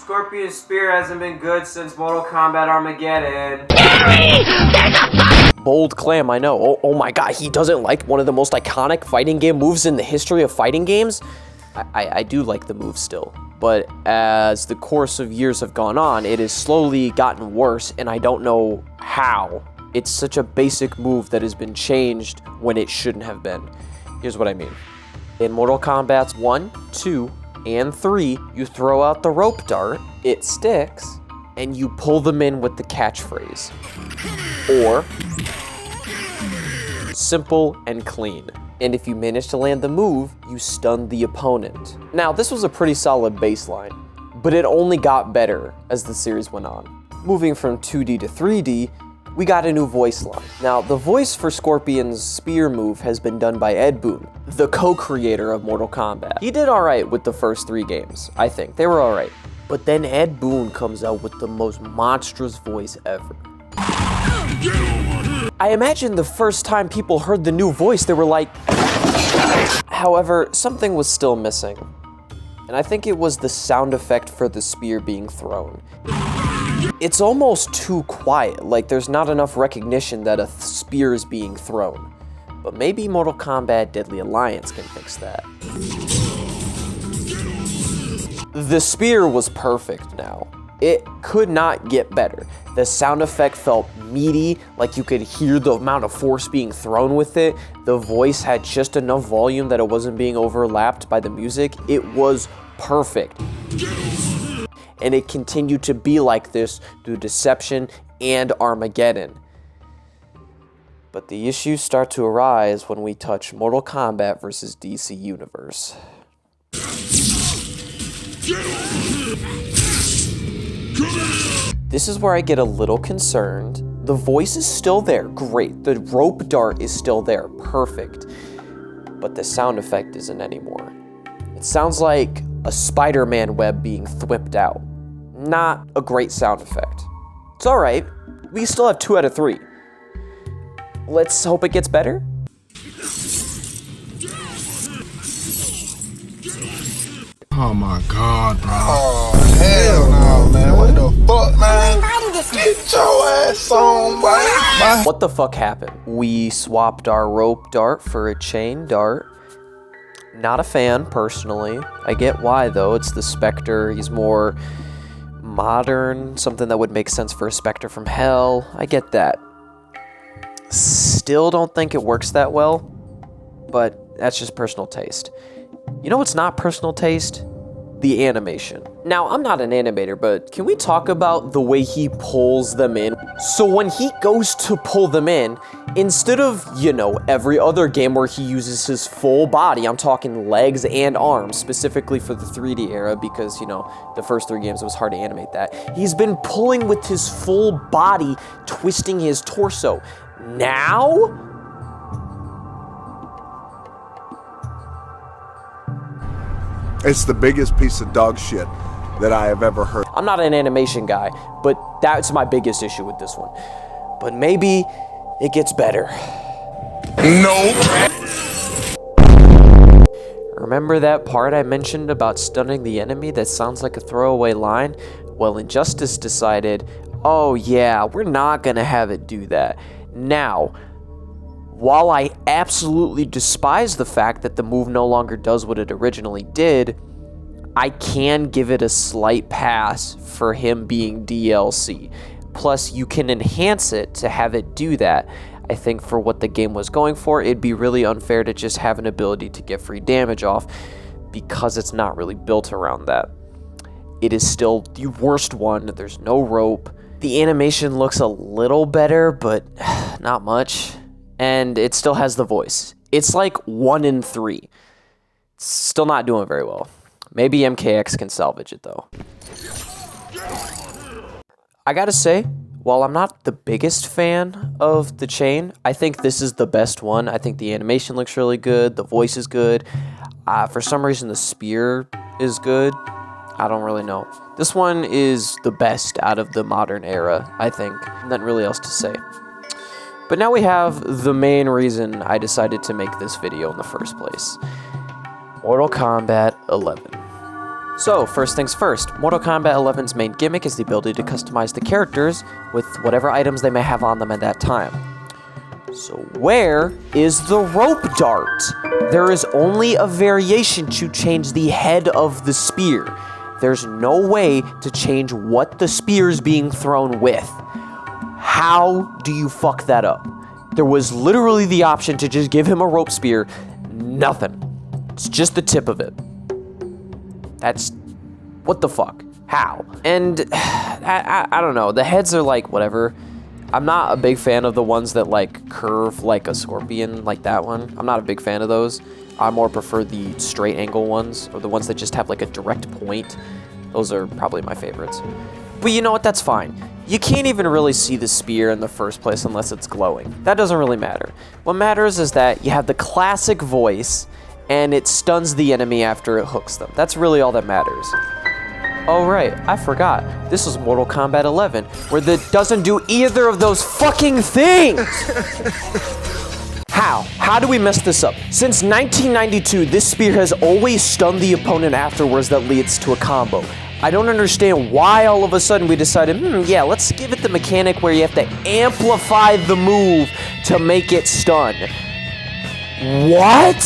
Scorpion's spear hasn't been good since Mortal Kombat Armageddon. Bold clam, I know. Oh my god, he doesn't like one of the most iconic fighting game moves in the history of fighting games? I do like the move still, but as the course of years have gone on, it has slowly gotten worse, and I don't know how. It's such a basic move that has been changed when it shouldn't have been. Here's what I mean. In Mortal Kombat 1, 2, and 3, you throw out the rope dart, it sticks, and you pull them in with the catchphrase. Or, simple and clean. And if you manage to land the move, you stun the opponent. Now, this was a pretty solid baseline, but it only got better as the series went on. Moving from 2D to 3D, we got a new voice line. Now, the voice for Scorpion's spear move has been done by Ed Boon, the co-creator of Mortal Kombat. He did alright with the first 3 games, I think. They were alright. But then Ed Boon comes out with the most monstrous voice ever. I imagine the first time people heard the new voice, they were like... However, something was still missing. And I think it was the sound effect for the spear being thrown. It's almost too quiet, like there's not enough recognition that a spear is being thrown. But maybe Mortal Kombat Deadly Alliance can fix that. The spear was perfect now. It could not get better. The sound effect felt meaty, like you could hear the amount of force being thrown with it. The voice had just enough volume that it wasn't being overlapped by the music. It was perfect. And it continued to be like this through Deception and Armageddon. But the issues start to arise when we touch Mortal Kombat vs. DC Universe. This is where I get a little concerned. The voice is still there, great. The rope dart is still there, perfect. But the sound effect isn't anymore. It sounds like a Spider-Man web being thwipped out. Not a great sound effect. It's alright, we still have 2 out of 3. Let's hope it gets better. Oh my god, bro. Oh, hell no, man. What the fuck, man? Get your ass on, boy. What the fuck happened? We swapped our rope dart for a chain dart. Not a fan, personally. I get why, though. It's the Spectre. He's more modern, something that would make sense for a Spectre from Hell. I get that. Still don't think it works that well, but that's just personal taste. You know what's not personal taste? The animation. Now, I'm not an animator, but can we talk about the way he pulls them in? So when he goes to pull them in, instead of, you know, every other game where he uses his full body, I'm talking legs and arms, specifically for the 3D era, because, you know, the first 3 games, it was hard to animate that. He's been pulling with his full body, twisting his torso. Now? It's the biggest piece of dog shit that I have ever heard. I'm not an animation guy, but that's my biggest issue with this one. But maybe it gets better. No. Remember that part I mentioned about stunning the enemy that sounds like a throwaway line? Well, Injustice decided, oh yeah, we're not gonna have it do that. Now, while I absolutely despise the fact that the move no longer does what it originally did, I can give it a slight pass for him being DLC. Plus, you can enhance it to have it do that. I think for what the game was going for, it'd be really unfair to just have an ability to get free damage off because it's not really built around that. It is still the worst one. There's no rope. The animation looks a little better, but not much. And it still has the voice. It's like 1 in 3. It's still not doing very well. Maybe MKX can salvage it though. I gotta say, while I'm not the biggest fan of the chain, I think this is the best one. I think the animation looks really good. The voice is good. For some reason, the spear is good. I don't really know. This one is the best out of the modern era, I think. Nothing really else to say. But now we have the main reason I decided to make this video in the first place. Mortal Kombat 11. So, first things first, Mortal Kombat 11's main gimmick is the ability to customize the characters with whatever items they may have on them at that time. So where is the rope dart? There is only a variation to change the head of the spear. There's no way to change what the spear is being thrown with. How do you fuck that up? There was literally the option to just give him a rope spear. Nothing. It's just the tip of it. That's... what the fuck? How? And I don't know. The heads are like, whatever. I'm not a big fan of the ones that like curve like a scorpion, like that one. I'm not a big fan of those. I more prefer the straight angle ones, or the ones that just have like a direct point. Those are probably my favorites. But you know what, that's fine. You can't even really see the spear in the first place unless it's glowing. That doesn't really matter. What matters is that you have the classic voice, and it stuns the enemy after it hooks them. That's really all that matters. Oh right, I forgot. This is Mortal Kombat 11, where it doesn't do either of those fucking things! How? How do we mess this up? Since 1992, this spear has always stunned the opponent afterwards that leads to a combo. I don't understand why all of a sudden we decided, yeah, let's give it the mechanic where you have to amplify the move to make it stun. What?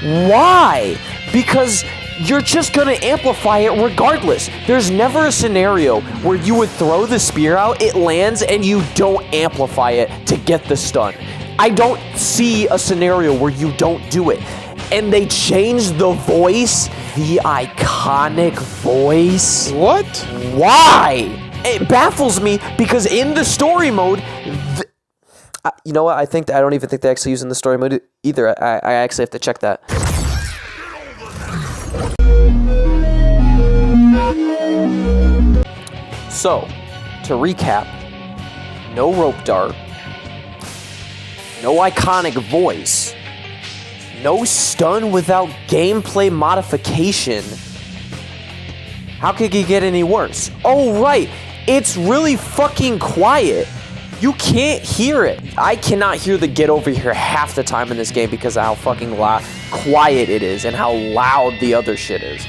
Why? Because you're just gonna amplify it regardless. There's never a scenario where you would throw the spear out, it lands, and you don't amplify it to get the stun. I don't see a scenario where you don't do it. And they changed the voice, the iconic voice. What? Why? It baffles me because in the story mode, you know what? I don't even think they actually use in the story mode either. I actually have to check that. So, to recap, no rope dart, no iconic voice, no stun without gameplay modification. How could it get any worse? Oh right, it's really fucking quiet. You can't hear it. I cannot hear the get over here half the time in this game because of how fucking quiet it is and how loud the other shit is.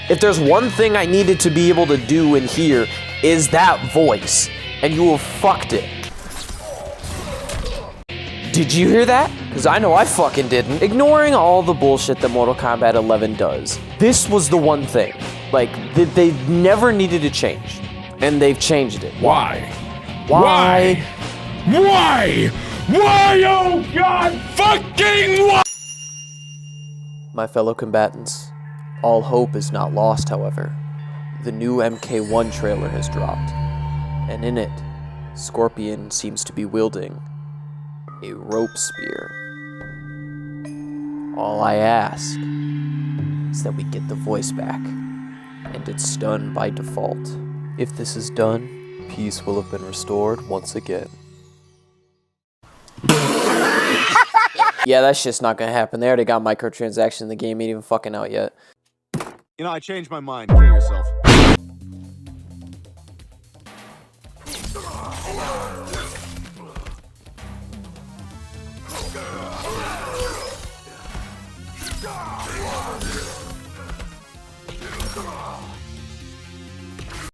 If there's one thing I needed to be able to do in here, is that voice. And you have fucked it. Did you hear that? Because I know I fucking didn't. Ignoring all the bullshit that Mortal Kombat 11 does, this was the one thing. Like, they never needed to change. And they've changed it. Why? Why? Why? Why? Oh God! Fucking why? My fellow combatants, all hope is not lost, however. The new MK1 trailer has dropped, and in it, Scorpion seems to be wielding a rope spear. All I ask is that we get the voice back, and it's done by default. If this is done, peace will have been restored once again. Yeah, that shit's not gonna happen. They already got microtransactions in the game, ain't even fucking out yet. You know, I changed my mind. Kill yourself.